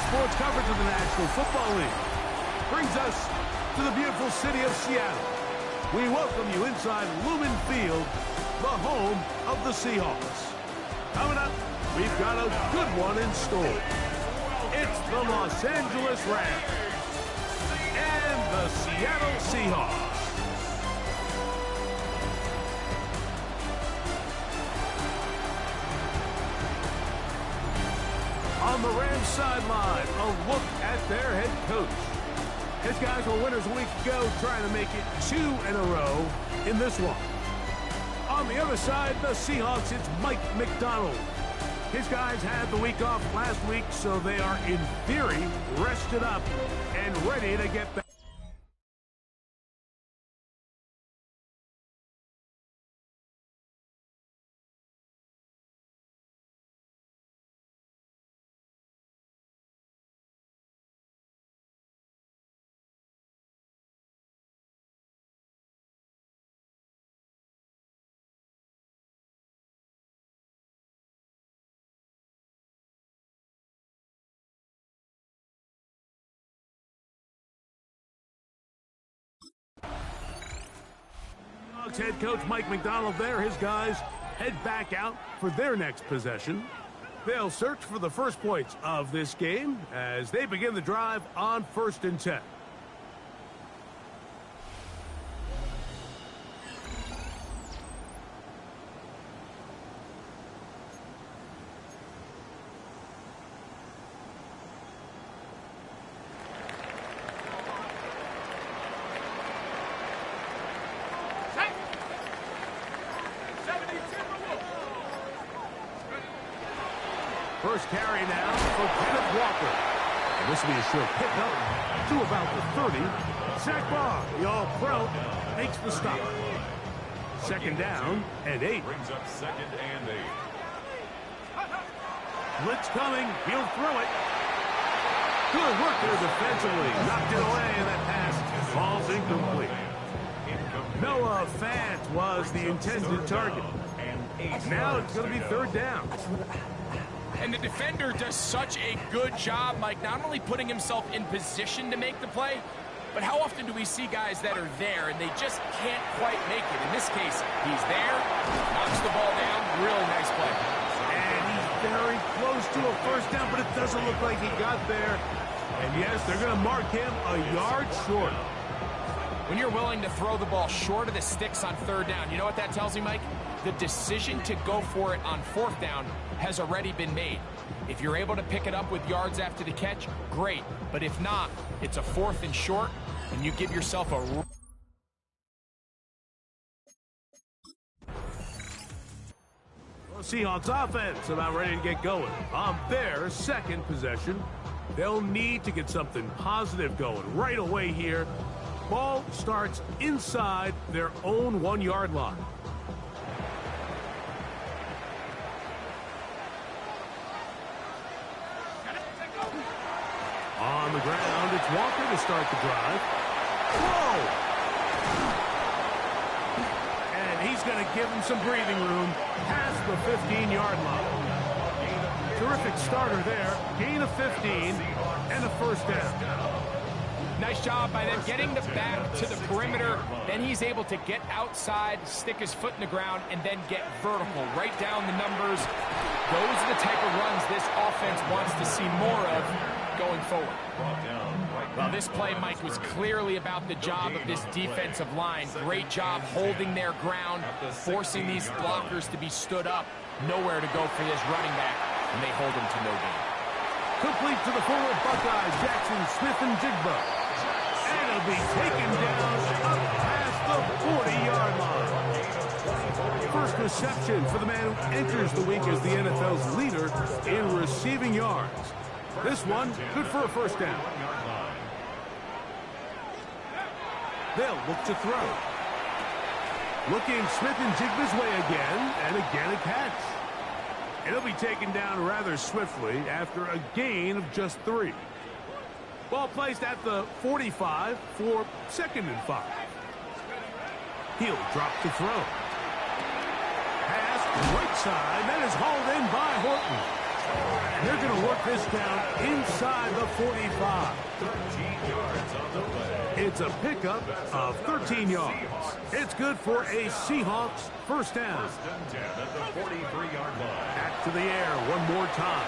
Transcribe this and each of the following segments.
Sports coverage of the National Football League brings us to the beautiful city of Seattle. We welcome you inside Lumen Field, the home of the Seahawks. Coming up, we've got a good one in store. It's the Los Angeles Rams and the Seattle Seahawks. On the Rams sideline, a look at their head coach. His guys were winners a week ago, trying to make it 2 in a row in this one. On the other side, the Seahawks, it's Mike Macdonald. His guys had the week off last week, so they are, in theory, rested up and ready to get back. Head coach Mike Macdonald there. His guys head back out for their next possession. They'll search for the first points of this game as they begin the drive on 1st and 10. First carry now for Kenneth Walker. And this will be a short pickup to about the 30. Zach Barr, the All-Pro, makes the stop. 2nd down and 8. Brings up 2nd and 8. Blitz coming. He'll throw it. Good work there defensively. Knocked it away, and that pass falls incomplete. Noah Fant was the intended target. Now it's going to be 3rd down. And the defender does such a good job, Mike, not only putting himself in position to make the play, but how often do we see guys that are there and they just can't quite make it? In this case, he's there, knocks the ball down, really nice play. And he's very close to a 1st down, but it doesn't look like he got there. And yes, they're going to mark him a yard short. When you're willing to throw the ball short of the sticks on 3rd down, you know what that tells you, Mike? The decision to go for it on 4th down has already been made. If you're able to pick it up with yards after the catch, great. But if not, it's a 4th and short, and you give yourself a... Well, Seahawks offense about ready to get going. On their 2nd possession, they'll need to get something positive going right away here. Ball starts inside their own 1-yard line. On the ground, it's Walker to start the drive. Whoa! And he's going to give him some breathing room past the 15-yard line. Terrific starter there. Gain of 15 and a 1st down. Nice job by them getting the back to the perimeter. Then he's able to get outside, stick his foot in the ground, and then get vertical. Right down the numbers. Those are the type of runs this offense wants to see more of going forward. Well, this play, Mike, was clearly about the job of this defensive line. Great job holding their ground, forcing these blockers to be stood up. Nowhere to go for this running back, and they hold him to no gain. Complete to the forward Buckeyes, Jackson, Smith, and Jigba. And it'll be taken down up past the 40-yard line. First reception for the man who enters the week as the NFL's leader in receiving yards. This one, good for a first down. They'll look to throw. Looking Smith and Jigba's way again, and again a catch. It'll be taken down rather swiftly after a gain of just 3. Ball placed at the 45 for 2nd and 5. He'll drop to throw. Pass right side, that is hauled in by Horton. They're going to work this down inside the 45. 13 yards on the play. It's a pickup of 13 yards. It's good for a Seahawks first down. First and 10 at the 43-yard line. Back to the air one more time.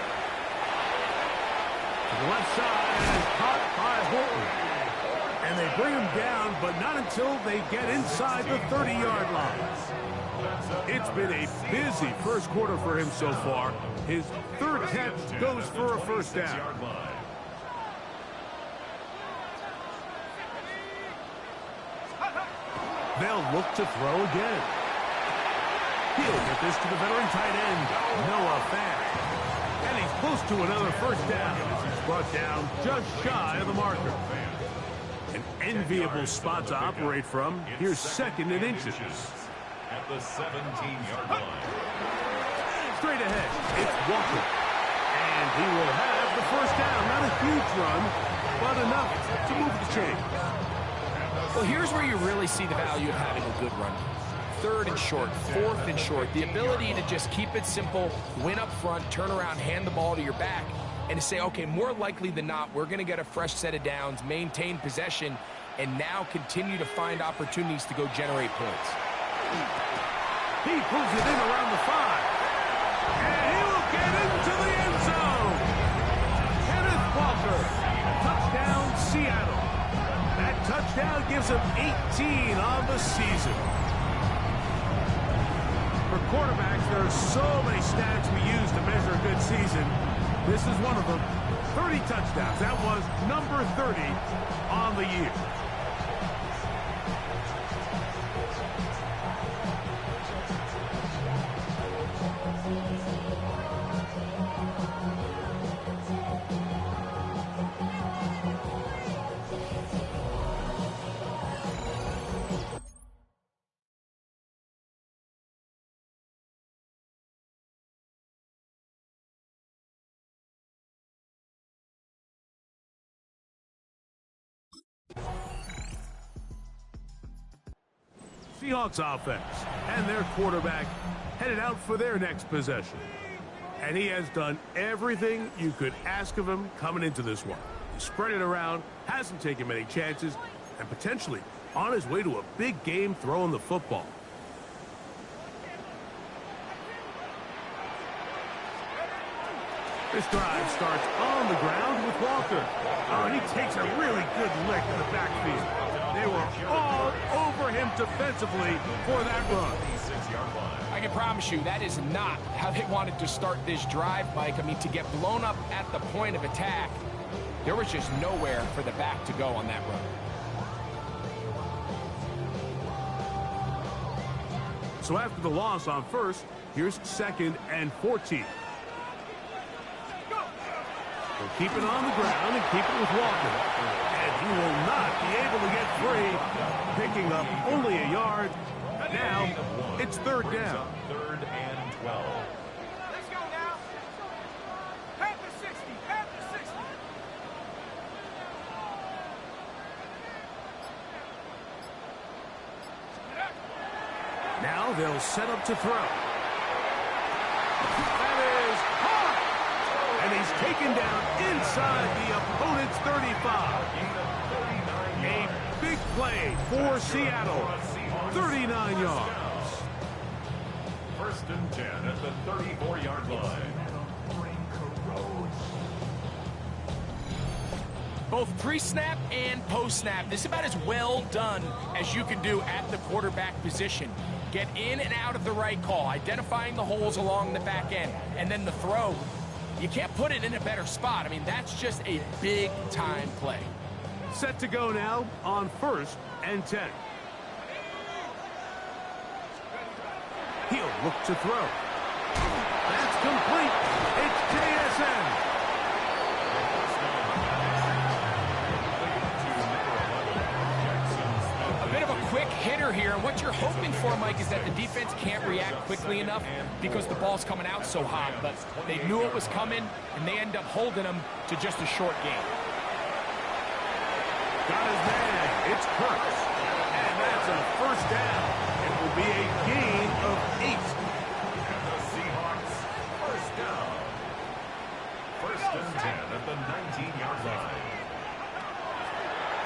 To the left side, and is caught by Horton. And they bring him down, but not until they get inside the 30-yard line. It's been a busy first quarter for him so far. His 3rd catch goes for a first down. They'll look to throw again. He'll get this to the veteran tight end, Noah Fant. And he's close to another first down as he's brought down just shy of the marker. An enviable spot to operate from. Here's 2nd and inches. At the 17-yard line. Straight ahead, it's Walker. And he will have the first down. Not a huge run, but enough to move the chains. Well, here's where you really see the value of having a good run. 3rd and short, 4th and short. The ability to just keep it simple, win up front, turn around, hand the ball to your back, and to say, okay, more likely than not, we're going to get a fresh set of downs, maintain possession, and now continue to find opportunities to go generate points. He pulls it in around the 5. And he will get into the end zone. Kenneth Walker. Touchdown, Seattle. That touchdown gives him 18 on the season. For quarterbacks, there are so many stats we use to measure a good season. This is one of them. 30 touchdowns. That was number 30 on the year. Seahawks offense and their quarterback headed out for their next possession. And he has done everything you could ask of him coming into this one. He spread it around, hasn't taken many chances, and potentially on his way to a big game throwing the football. This drive starts on the ground with Walker. Oh, and he takes a really good lick in the backfield. They were all over him defensively for that run. I can promise you that is not how they wanted to start this drive, Mike. I mean, to get blown up at the point of attack, there was just nowhere for the back to go on that run. So after the loss on first, here's 2nd and 14. They'll keep it on the ground and keep it with Walker. And he will not be able to get free, picking up only a yard. Now, it's 3rd down. 3rd and 12. Let's go now. Pat the 60. Pat the 60. Now they'll set up to throw. That is caught! And he's taken down inside the opponent's 35. A big play for Seattle. 39 yards. 1st and 10 at the 34-yard line. Both pre-snap and post-snap, this is about as well done as you can do at the quarterback position. Get in and out of the right call, identifying the holes along the back end, and then the throw. You can't put it in a better spot. I mean, that's just a big-time play. Set to go now on 1st and 10. He'll look to throw. That's complete. It's JSN. A bit of a quick hitter here. And what you're hoping for, Mike, is that the defense can't react quickly enough because the ball's coming out so hot. But they knew it was coming, and they end up holding them to just a short game. Got his man. It's Kurtz. And that's a first down. It will be a gain of 8. And the Seahawks, first down. First and 10 at the 19-yard line.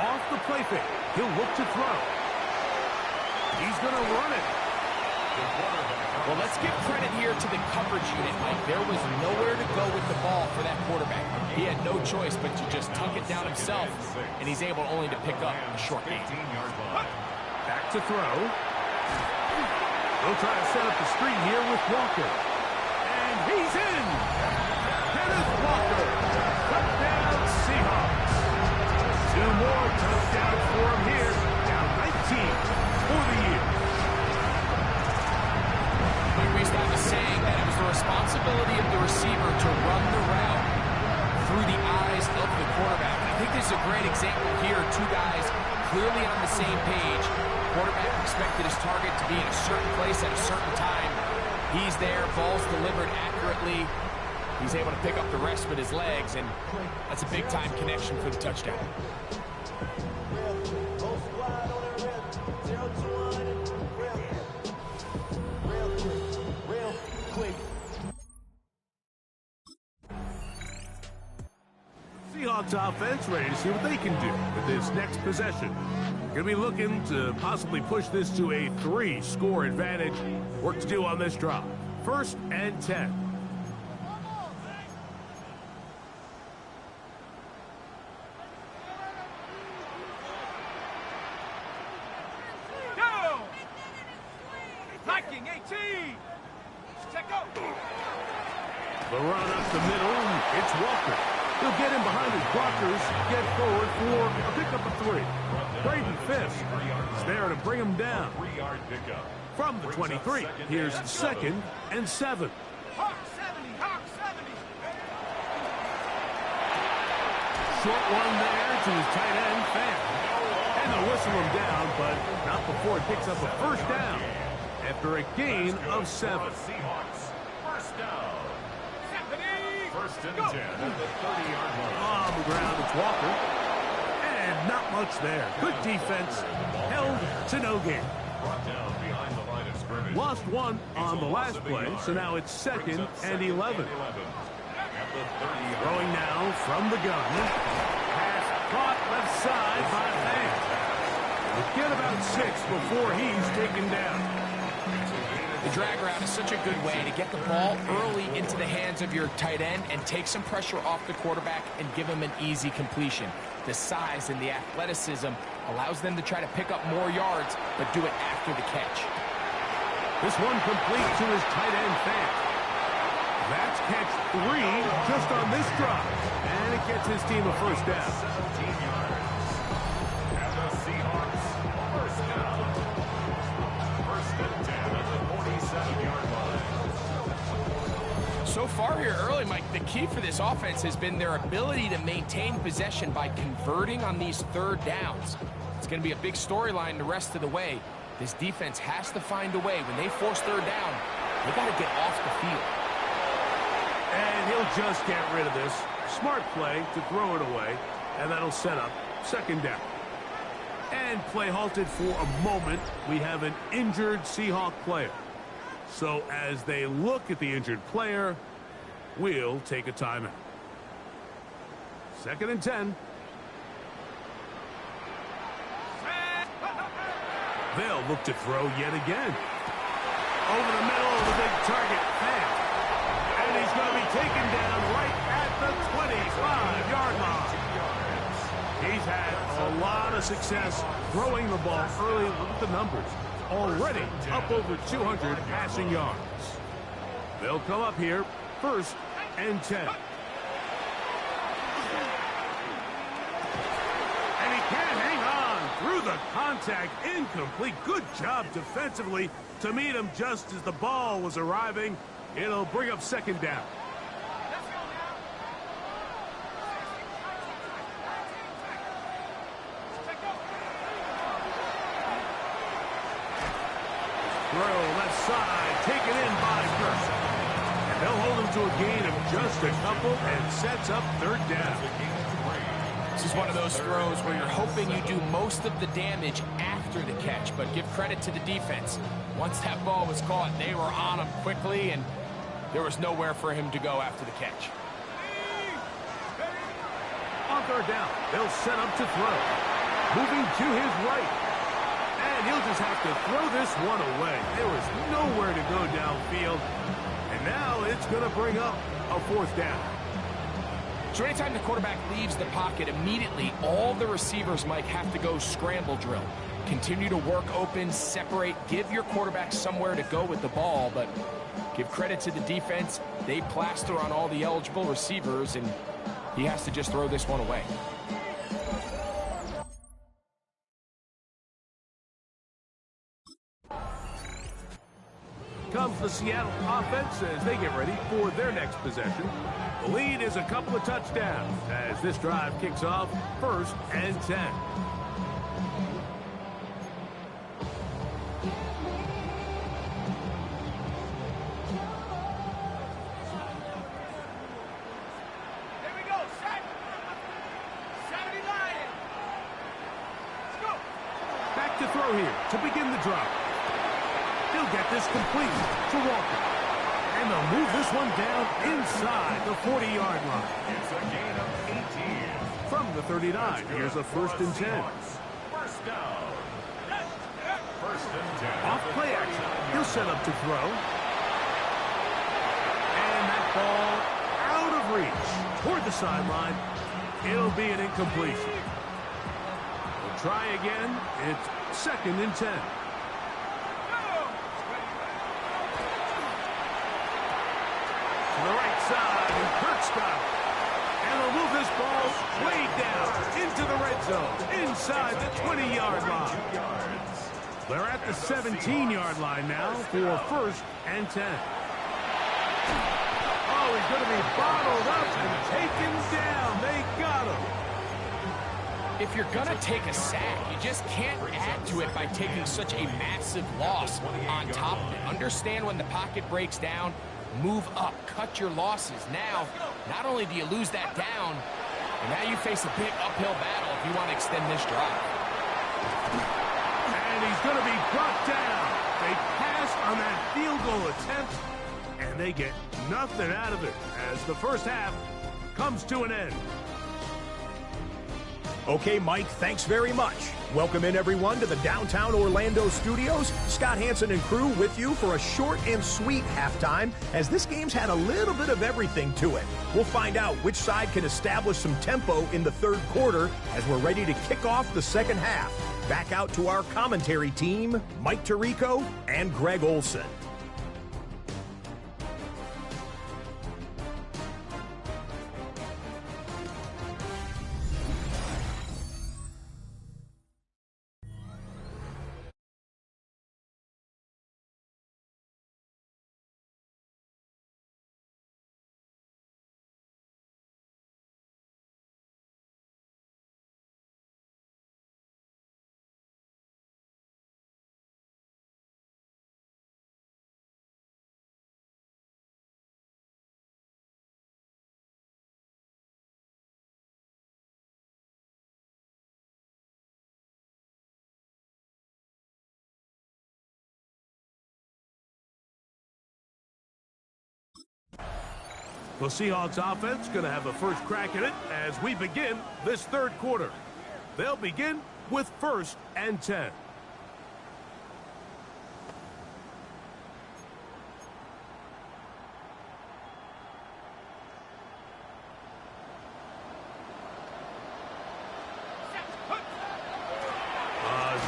Off the play fake. He'll look to throw. He's going to run it. Well, let's give credit here to the coverage unit, Mike. There was nowhere to go with the ball for that quarterback. He had no choice but to just tuck it down himself, and he's able only to pick up a short gain. Back to throw. They'll try to set up the screen here with Walker. And he's in. Kenneth Walker. Touchdown Seahawks. 2 more touchdowns for him here. Down 19 for the year. Mike Reistad was saying that it was the responsibility of the receiver to run the route through the eyes of the quarterback. I think this is a great example here. 2 guys clearly on the same page. Quarterback expected his target to be in a certain place at a certain time. He's there, ball's delivered accurately. He's able to pick up the rest with his legs, and that's a big-time connection for the touchdown. Seahawks offense ready to see what they can do with this next possession. Going to be looking to possibly push this to a 3-score advantage. Work to do on this drive. First and 10. Go! Liking 18! Check out! The run up the middle. It's Walker. He'll get in behind his blockers, get forward for a pickup of 3. Braden Fisk is there to bring him down. 3-yard pickup. From the 23, here's 2nd and 7. Hawk 70! Hawk 70! Short one there to his tight end, Fan. And they'll whistle him down, but not before it picks up a first down after a gain of 7. Seahawks, first down. 70! First and 10 at the 30-yard line. On the ground, it's Walker. And not much there. Good defense. Held to no gain. Brought down behind the line of scrimmage. Lost 1 on the last play, so now it's 2nd and 11. At the 30-yard Throwing now from the gun. Pass caught left side by Fan. We'll get about 6 before he's taken down. The drag route is such a good way to get the ball early into the hands of your tight end and take some pressure off the quarterback and give him an easy completion. The size and the athleticism allows them to try to pick up more yards, but do it after the catch. This one complete to his tight end, Fan. That's catch 3 just on this drive. And it gets his team a first down. 17 yards. And the Seahawks, first down. First and 10 at the 47-yard line. So far here early, Mike, the key for this offense has been their ability to maintain possession by converting on these 3rd downs. It's going to be a big storyline the rest of the way. This defense has to find a way. When they force 3rd down, they got to get off the field. And he'll just get rid of this. Smart play to throw it away, and that'll set up 2nd down. And play halted for a moment. We have an injured Seahawk player. So as they look at the injured player, we'll take a timeout. 2nd and 10. They'll look to throw yet again. Over the middle of the big target, Fan. And he's going to be taken down right at the 25-yard line. He's had a lot of success throwing the ball early. Look at the numbers. Already up over 200 passing yards. They'll come up here, 1st and 10. And he can't hang on through the contact. Incomplete. Good job defensively to meet him just as the ball was arriving. It'll bring up second down. Let's go now. Check go. Throw left side, taken in by Hurst. And they'll hold him to a gain of just a couple and sets up third down. This is one of those throws where you're hoping you do most of the damage after the catch, but give credit to the defense. Once that ball was caught, they were on him quickly, and there was nowhere for him to go after the catch. On third down, they'll set up to throw. Moving to his right. And he'll just have to throw this one away. There was nowhere to go downfield. And now it's going to bring up a fourth down. So anytime the quarterback leaves the pocket, immediately all the receivers might have to go scramble drill. Continue to work open, separate, give your quarterback somewhere to go with the ball, but give credit to the defense. They plaster on all the eligible receivers, and he has to just throw this one away. Comes the Seattle offense as they get ready for their next possession. The lead is a couple of touchdowns as this drive kicks off 1st and 10. Here we go. Set. Saturday Lion. Let's go. Back to throw here to begin the drive. He'll get this complete to Walker. And they'll move this one down inside the 40-yard line. It's a gain of 18. From the 39, here's a 1st and 10. First down. First and 10. Off play action. He'll set up to throw. And that ball out of reach toward the sideline. It'll be an incompletion. We'll try again. It's 2nd and 10. To the right side, and Kurt's got it. And they'll move this ball way down into the red zone, inside the 20-yard line. They're at the 17-yard line now for 1st and 10. Oh, he's going to be bottled up and taken down. They got him. If you're going to take a sack, you just can't add to it by taking such a massive loss on top of it. Understand when the pocket breaks down, move up, cut your losses. Now, not only do you lose that down, but now you face a big uphill battle if you want to extend this drive. And he's going to be brought down. They pass on that field goal attempt, and they get nothing out of it as the first half comes to an end. Okay, Mike, thanks very much. Welcome in, everyone, to the downtown Orlando studios. Scott Hansen and crew with you for a short and sweet halftime, as this game's had a little bit of everything to it. We'll find out which side can establish some tempo in the third quarter as we're ready to kick off the second half. Back out to our commentary team, Mike Tirico and Greg Olson. The Seahawks offense going to have a first crack at it as we begin this third quarter. They'll begin with 1st and 10.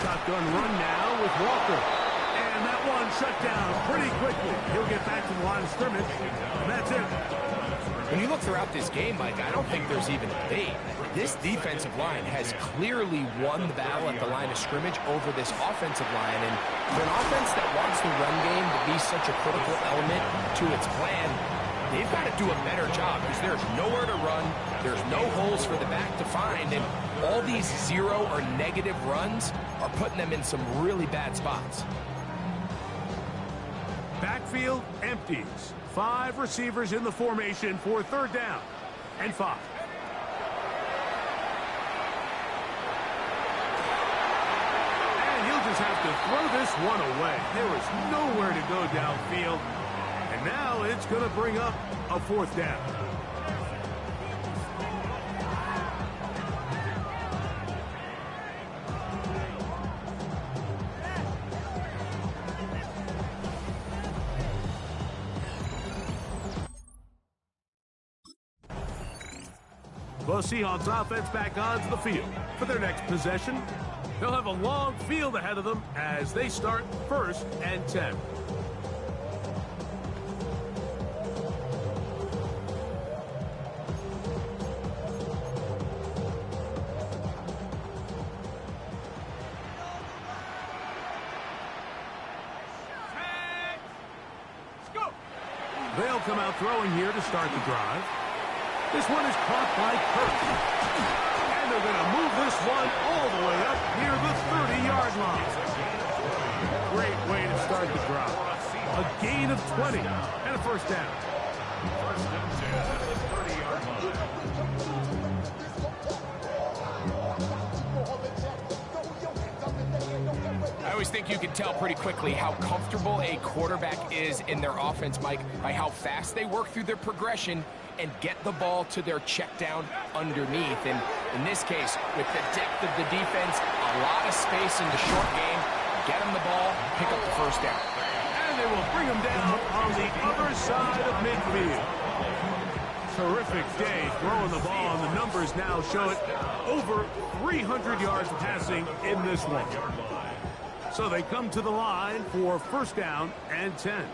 Shotgun run now with Walker. And that one shut down pretty quickly. He'll get back to the line of scrimmage, and that's it. When you look throughout this game, Mike, I don't think there's even a debate. This defensive line has clearly won the battle at the line of scrimmage over this offensive line. And for an offense that wants the run game to be such a critical element to its plan, they've got to do a better job because there's nowhere to run. There's no holes for the back to find. And all these zero or negative runs are putting them in some really bad spots. Backfield empties. 5 receivers in the formation for 3rd down and 5. And he'll just have to throw this one away. There is nowhere to go downfield. And now it's going to bring up a 4th down. The Seahawks offense back onto the field for their next possession. They'll have a long field ahead of them as they start 1st and 10. They'll come out throwing here to start the drive. This one is caught by Kirk. And they're going to move this one all the way up near the 30-yard line. Great way to start the drive. A gain of 20 and a 1st down. 1st and 10 at the 30-yard line. I always think you can tell pretty quickly how comfortable a quarterback is in their offense, Mike, by how fast they work through their progression and get the ball to their check down underneath. And in this case, with the depth of the defense, a lot of space in the short game, get them the ball, pick up the 1st down. And they will bring him down on the other side of midfield. Terrific day throwing the ball, and the numbers now show it over 300 yards passing in this one. So they come to the line for 1st down and 10.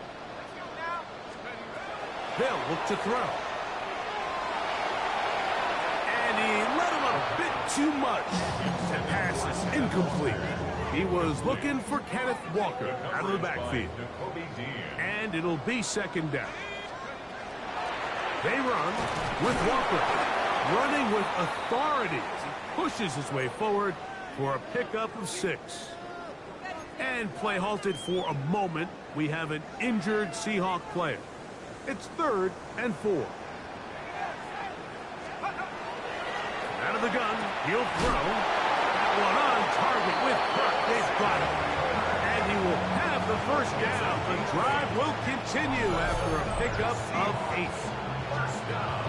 They'll look to throw. And he let him a bit too much. The pass is incomplete. He was looking for Kenneth Walker out of the backfield. And it'll be 2nd down. They run with Walker, running with authority as he pushes his way forward for a pickup of 6. And play halted for a moment. We have an injured Seahawk player. It's 3rd and 4. Out of the gun, he'll throw. That one on target with Kirk. They've got him. And he will have the 1st down. The drive will continue after a pickup of 8. 1st down.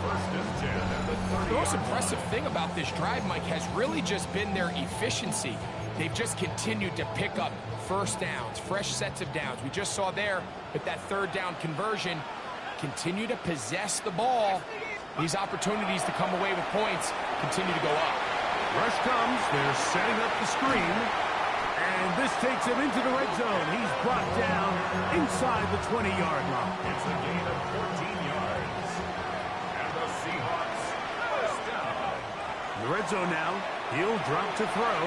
1st and 10 at the 30. The most impressive thing about this drive, Mike, has really just been their efficiency. They've just continued to pick up 1st downs, fresh sets of downs. We just saw there with that 3rd down conversion, continue to possess the ball. These opportunities to come away with points continue to go up. Rush comes. They're setting up the screen. And this takes him into the red zone. He's brought down inside the 20-yard line. It's a gain of 14 yards. And the Seahawks 1st down. In the red zone now. He'll drop to throw.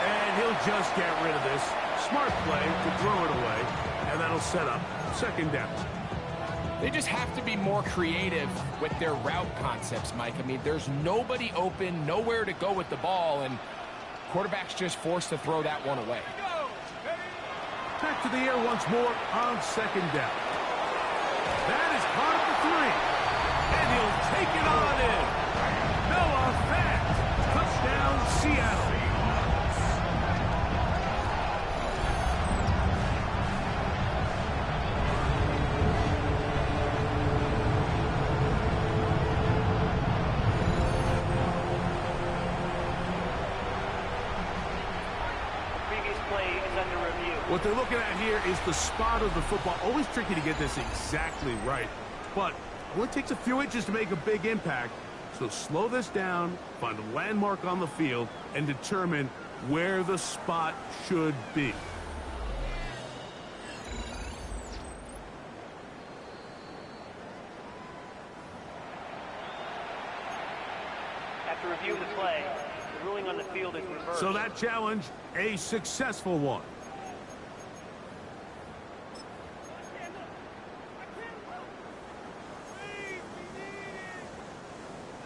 And he'll just get rid of this. Smart play to throw it away. And that'll set up 2nd down. They just have to be more creative with their route concepts, Mike. I mean, there's nobody open, nowhere to go with the ball, and quarterback's just forced to throw that one away. Back to the air once more on 2nd down. That is caught at the 3. And he'll take it on in. Noah Fant. Touchdown, Seattle. What they're looking at here is the spot of the football. Always tricky to get this exactly right. But it only takes a few inches to make a big impact. So slow this down, find a landmark on the field, and determine where the spot should be. to review the play. The ruling on the field is reversed. So that challenge, a successful one.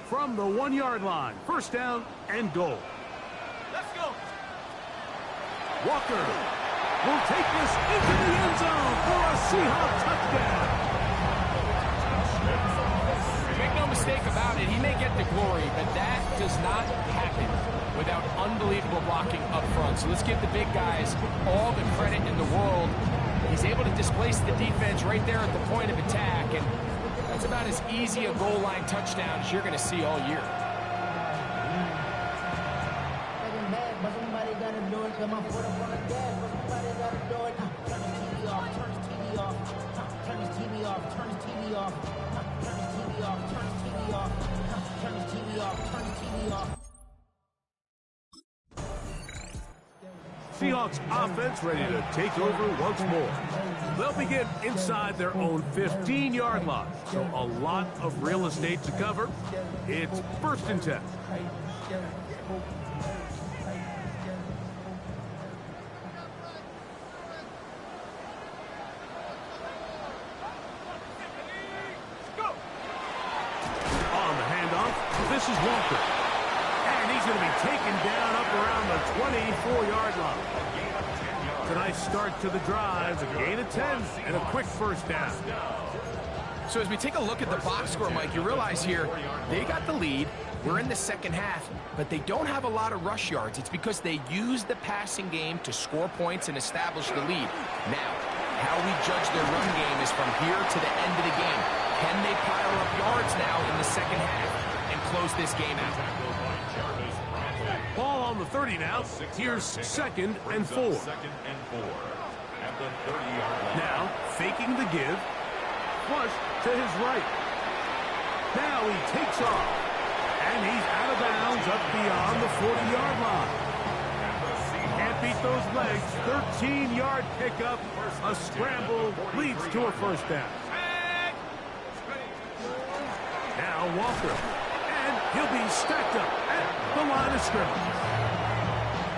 From the 1-yard line, first down and goal. Let's go. Walker will take this into the end zone for a Seahawks touchdown. Make no mistake about it, he may get the glory, but that does not happen without unbelievable blocking up front. So let's give the big guys all the credit in the world. He's able to displace the defense right there at the point of attack, and that's about as easy a goal line touchdown as you're going to see all year. Seahawks offense ready to take over once more. They'll begin inside their own 15-yard line, so a lot of real estate to cover. It's 1st and 10. On the handoff, this is Walker. And he's going to be taken down up around the 24-yard line. A nice start to the drive, a gain of 10, and a quick first down. So as we take a look at the box score, Mike, you realize here they got the lead. We're in the second half, but they don't have a lot of rush yards. It's because they use the passing game to score points and establish the lead. Now, how we judge their run game is from here to the end of the game. Can they pile up yards now in the second half and close this game out? Ball on the 30 now. Here's 2nd and 4. Now, faking the give. Flush to his right. Now he takes off. And he's out of bounds up beyond the 40-yard line. Can't beat those legs. 13-yard pickup. A scramble leads to a first down. Now Walker. And he'll be stacked up at the line of scrimmage.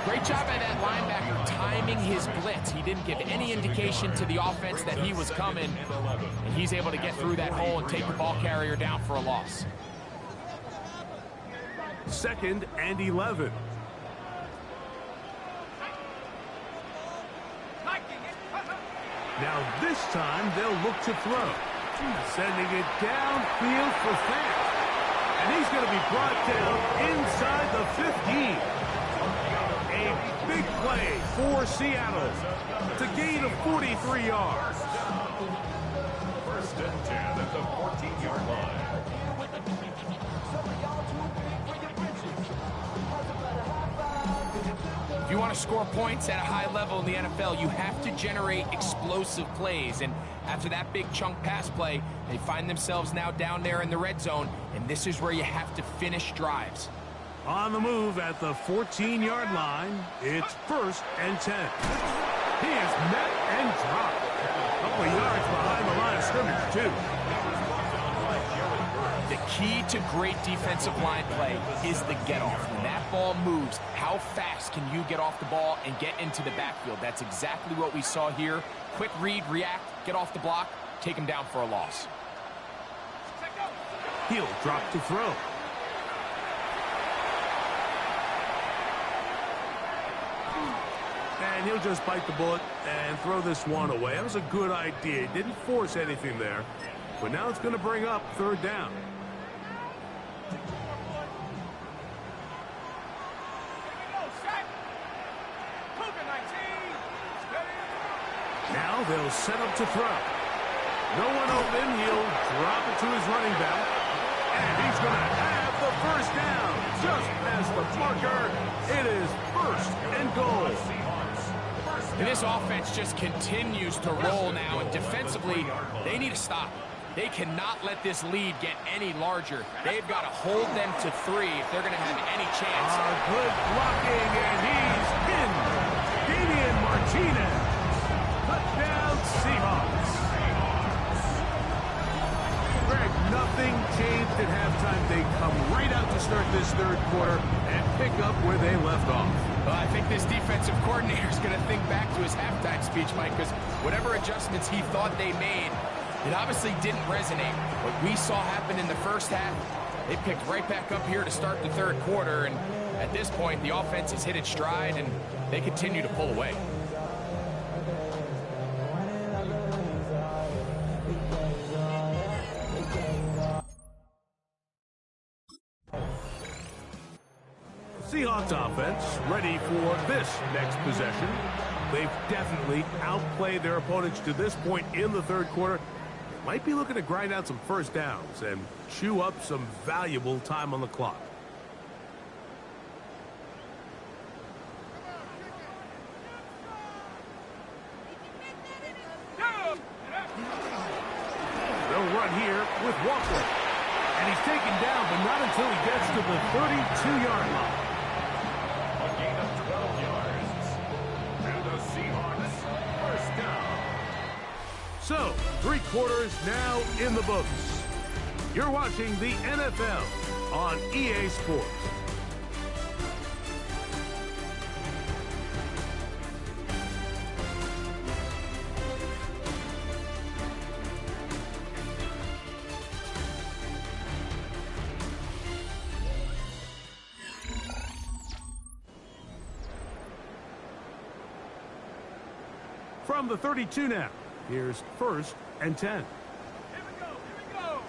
Great job by that linebacker timing his blitz. He didn't give any indication to the offense that he was coming, and he's able to get through that hole and take the ball carrier down for a loss. 2nd and 11. Now this time they'll look to throw. Sending it downfield for Fant. And he's going to be brought down inside the 15. A big play for Seattle to gain of 43 yards. 1st and 10 at the 14-yard line. If you want to score points at a high level in the NFL, you have to generate explosive plays. And after that big chunk pass play, they find themselves now down there in the red zone, and this is where you have to finish drives. On the move at the 14-yard line, it's 1st and 10. He is met and dropped. A couple of yards behind the line of scrimmage, too. The key to great defensive line play is the get-off. When that ball moves, how fast can you get off the ball and get into the backfield? That's exactly what we saw here. Quick read, react, get off the block, take him down for a loss. He'll drop to throw. And he'll just bite the bullet and throw this one away. That was a good idea. He didn't force anything there. But now it's going to bring up 3rd down. Now they'll set up to throw. No one open. He'll drop it to his running back. And he's going to have the first down. Just as the marker, it is 1st and goal. And this offense just continues to roll now, and defensively, they need to stop. They cannot let this lead get any larger. They've got to hold them to 3 if they're going to have any chance. Good blocking, and he's in. Damian Martinez. Touchdown, Seahawks. Greg, nothing changed at halftime. time they come right out to start this third quarter and pick up where they left off. Well, I think this defensive coordinator is going to think back to his halftime speech, Mike, because whatever adjustments he thought they made, it obviously didn't resonate. What we saw happen in the first half, they picked right back up here to start the third quarter, and at this point, the offense has hit its stride, and they continue to pull away. Seahawks offense ready for this next possession. They've definitely outplayed their opponents to this point in the third quarter. Might be looking to grind out some first downs and chew up some valuable time on the clock. They'll run here with Walker. And he's taken down, but not until he gets to the 32-yard line. A gain of 12 yards. And the Seahawks first down. So, 3 quarters now in the books. You're watching the NFL on EA Sports. From the 32 now, here's 1st and 10. Here we go.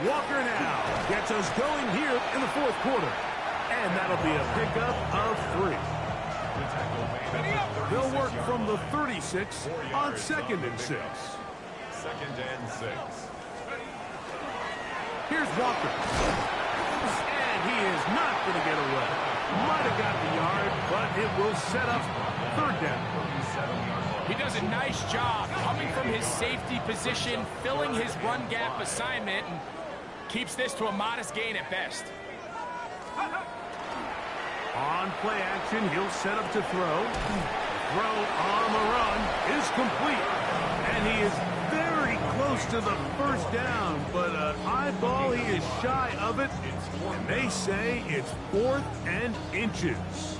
Walker now gets us going here in the fourth quarter. And that'll be a pickup of 3. They'll work from the 36 on 2nd and 6. 2nd and 6. Here's Walker. And he is not going to get away. Might have got the yard, but it will set up 3rd down. He does a nice job coming from his safety position, filling his run gap assignment, and keeps this to a modest gain at best. On play action, he'll set up to throw. Throw on the run is complete. And he is very close to the first down, but an eyeball, he is shy of it. And they say it's 4th and inches.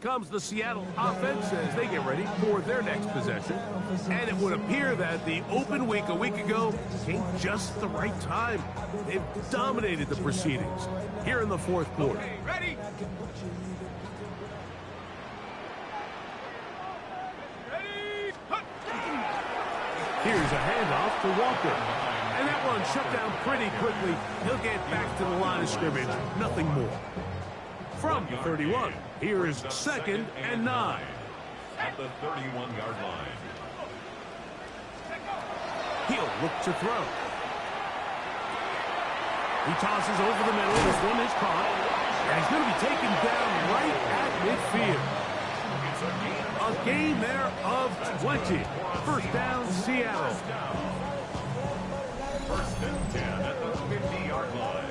Comes the Seattle offense as they get ready for their next possession. And it would appear that the open week a week ago came just the right time. They've dominated the proceedings here in the fourth quarter. Okay, ready? Here's a handoff to Walker. And that one shut down pretty quickly. He'll get back to the line of scrimmage. Nothing more. From the 31, here is 2nd and 9. At the 31-yard line. He'll look to throw. He tosses over the middle. This one is caught. And he's going to be taken down right at midfield. A gain there of 20. First down, Seattle. 1st and 10 at the 50-yard line.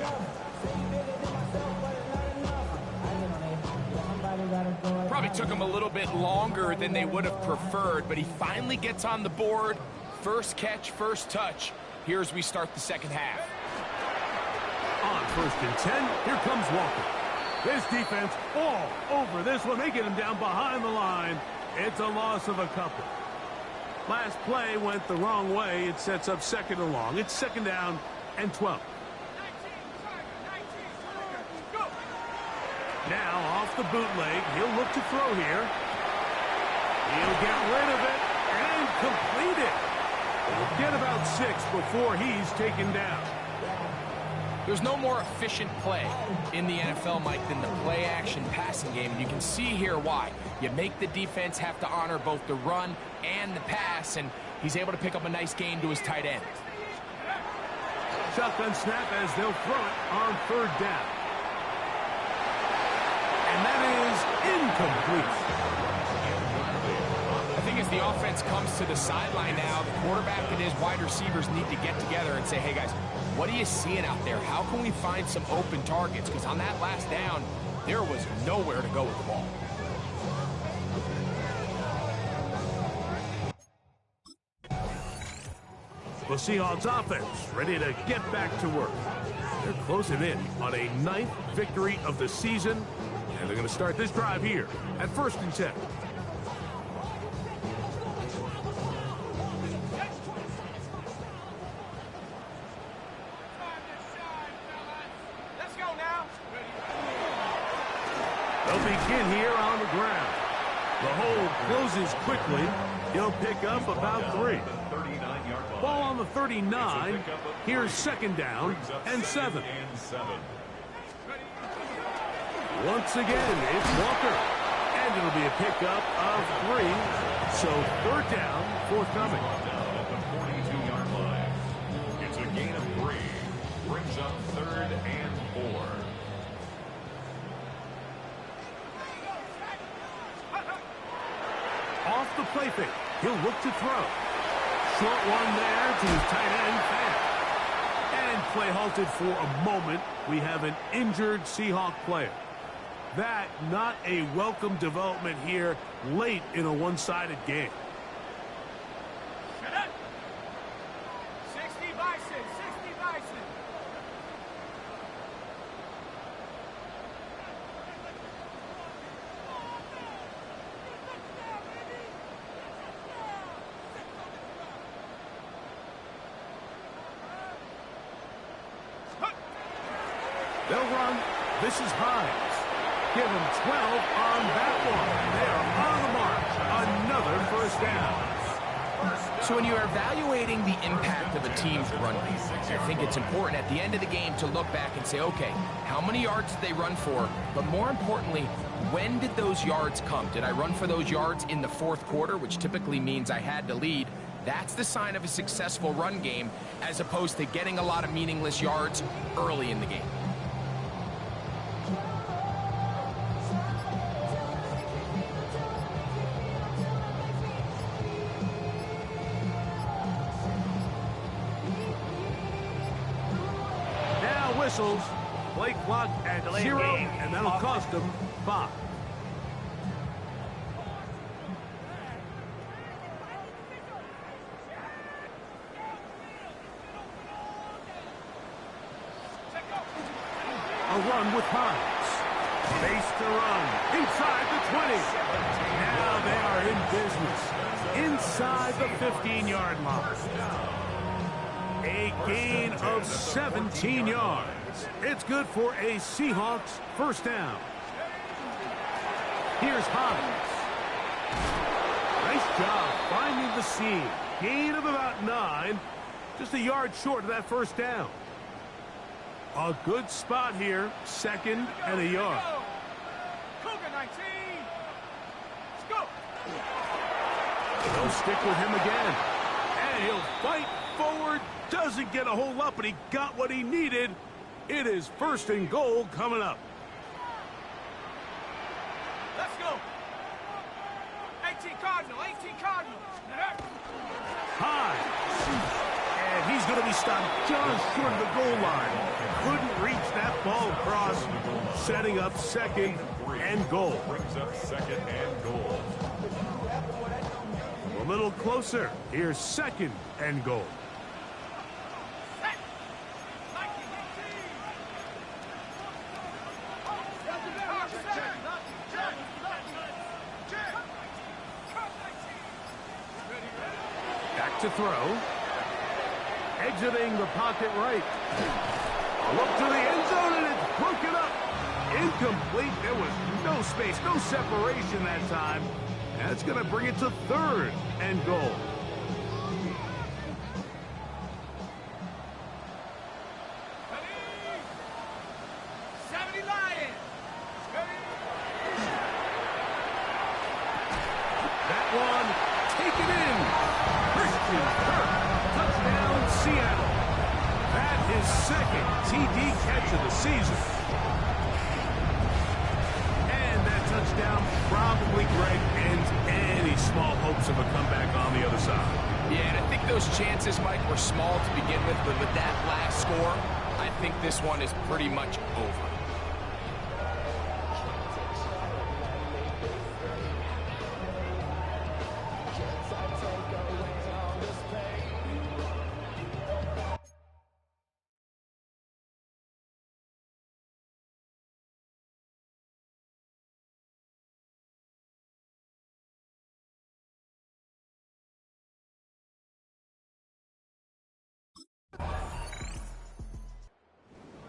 Probably took him a little bit longer than they would have preferred, but he finally gets on the board. First catch, first touch. Here as we start the second half. On 1st and 10, here comes Walker. This defense all over this one. They get him down behind the line. It's a loss of a couple. Last play went the wrong way. It sets up 2nd and long. It's 2nd down and 12. Now off the bootleg. He'll look to throw here. He'll get rid of it and complete it. He'll get about 6 before he's taken down. There's no more efficient play in the NFL, Mike, than the play-action passing game. And you can see here why. You make the defense have to honor both the run and the pass, and he's able to pick up a nice gain to his tight end. Shotgun snap as they'll throw it on 3rd down. And that is incomplete. I think as the offense comes to the sideline now, the quarterback and his wide receivers need to get together and say, hey, guys, what are you seeing out there? How can we find some open targets? Because on that last down, there was nowhere to go with the ball. The Seahawks offense ready to get back to work. They're closing in on a 9th victory of the season, and they're going to start this drive here at 1st and 10. Let's go now. They'll begin here on the ground. The hole closes quickly. He'll pick up about 3. Ball on the 39. Here's 2nd down and 7. Once again, it's Walker. And it'll be a pickup of 3. So 3rd down, forthcoming. At the 42-yard line. It's a gain of 3. Brings up 3rd and 4. Off the play fake. He'll look to throw. Short one there to his tight end, Fan. And play halted for a moment. We have an injured Seahawk player. That not a welcome development here late in a one-sided game. 60 Bison, 60 Bison. They'll run. This is Hines. Give him 12 on that one. They are on the mark. Another 1st down. So when you're evaluating the impact of a team's run game, I think it's important at the end of the game to look back and say, okay, how many yards did they run for? But more importantly, when did those yards come? Did I run for those yards in the 4th quarter, which typically means I had to lead? That's the sign of a successful run game, as opposed to getting a lot of meaningless yards early in the game. Whistles, play clock at 0, and that'll cost them 5. A run with Hines. Base to run. Inside the 20. Now they are in business. Inside the 15-yard line. A gain of 17 yards. It's good for a Seahawks 1st down. Here's Hines. Nice job finding the seam. Gain of about 9. Just a yard short of that 1st down. A good spot here. 2nd and a yard. Cougar 19. Let's go. They'll stick with him again. And he'll fight forward. Doesn't get a hold up, but he got what he needed. It is 1st and goal coming up. Let's go. 18 Cardinal, 18 Cardinal. High. And he's going to be stopped just short of the goal line. Couldn't reach that ball across. Setting up 2nd and goal. Brings up 2nd and goal. A little closer. Here's 2nd and goal. Back to throw. Exiting the pocket right. Look to the end zone, and it's broken up. Incomplete. There was no space, no separation that time. That's going to bring it to 3rd and goal. That one taken in. Christian Kirk. Touchdown, Seattle. That is 2nd TD catch of the season. And that touchdown touchdown probably, Greg, ends any small hopes of a comeback on the other side. Yeah, and I think those chances, Mike, were small to begin with, but with that last score, I think this one is pretty much over.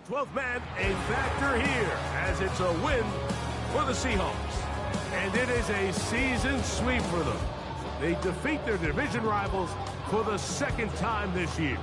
Twelfth man, a factor here, as it's a win for the Seahawks. And it is a season sweep for them. They defeat their division rivals for the second time this year.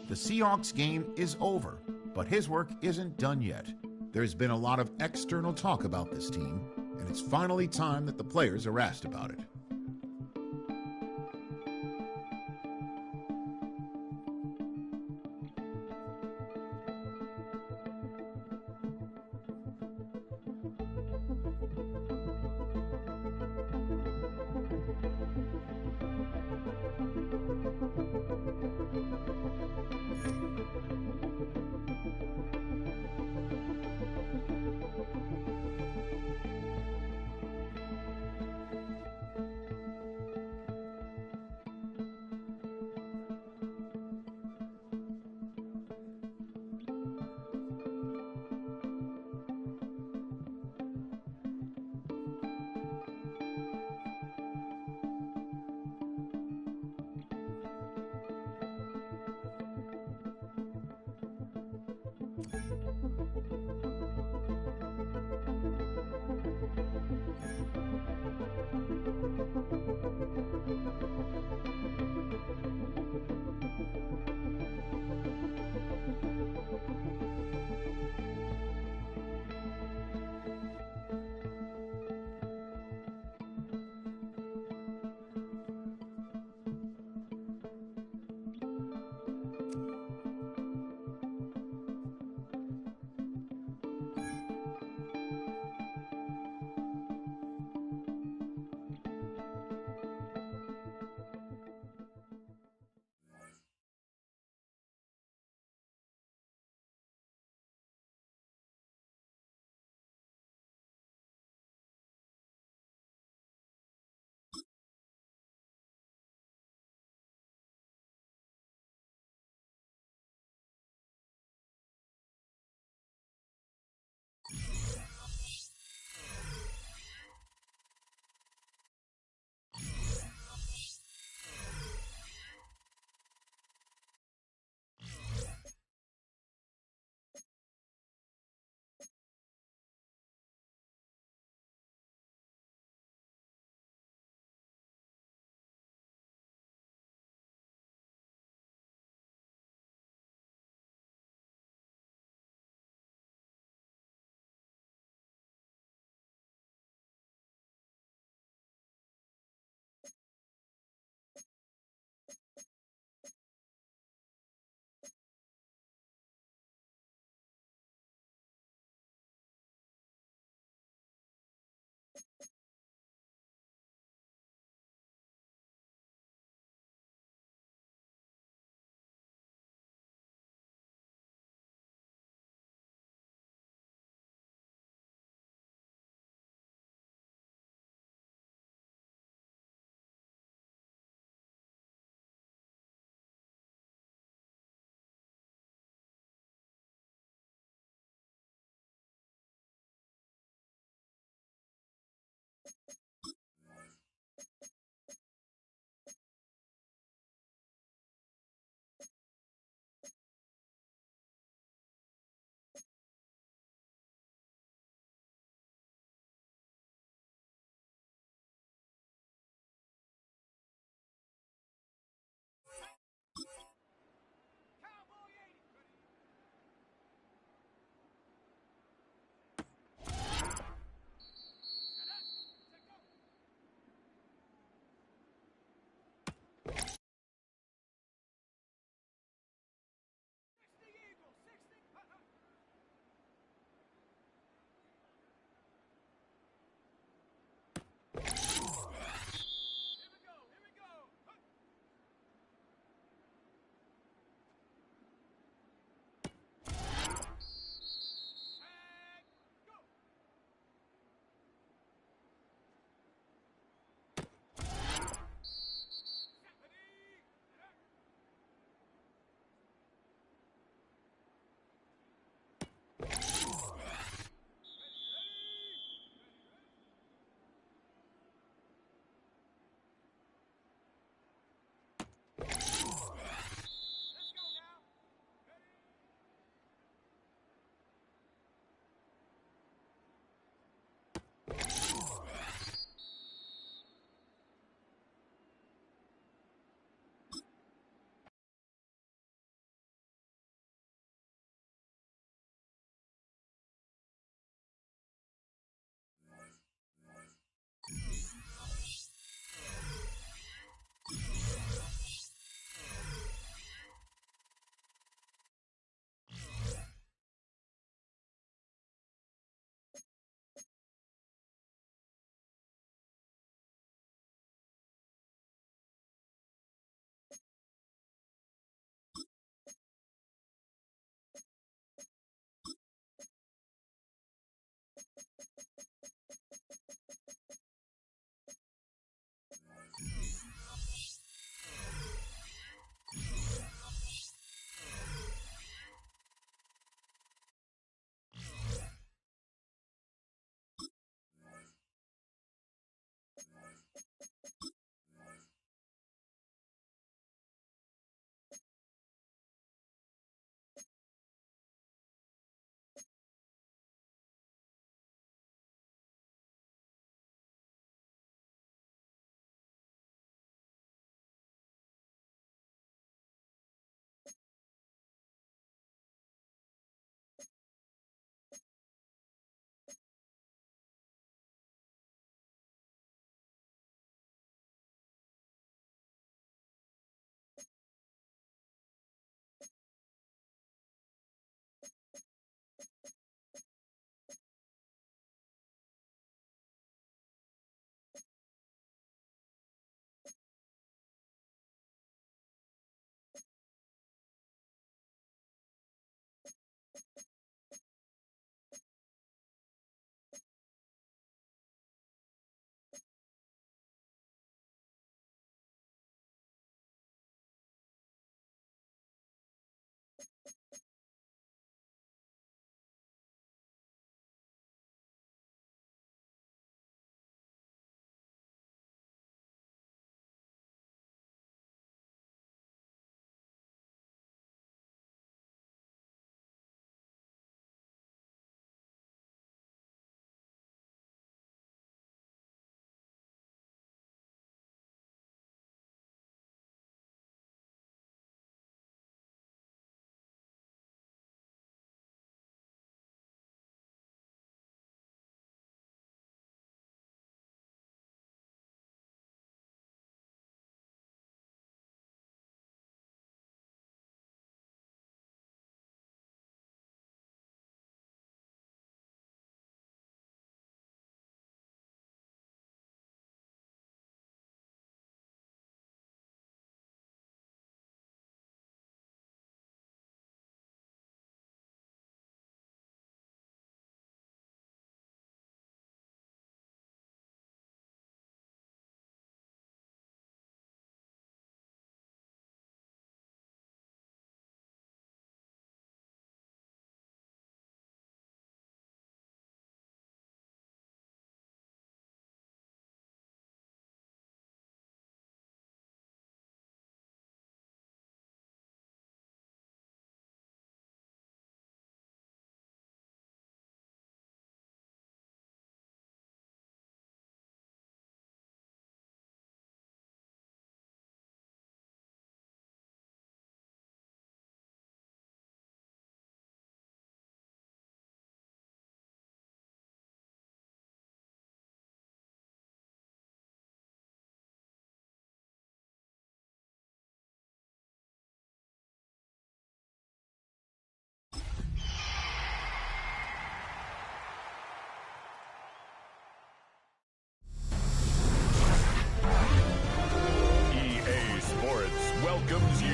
The Seahawks game is over, but his work isn't done yet. There's been a lot of external talk about this team, and it's finally time that the players are asked about it.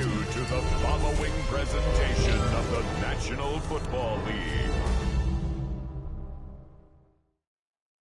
to the following presentation of the National Football League.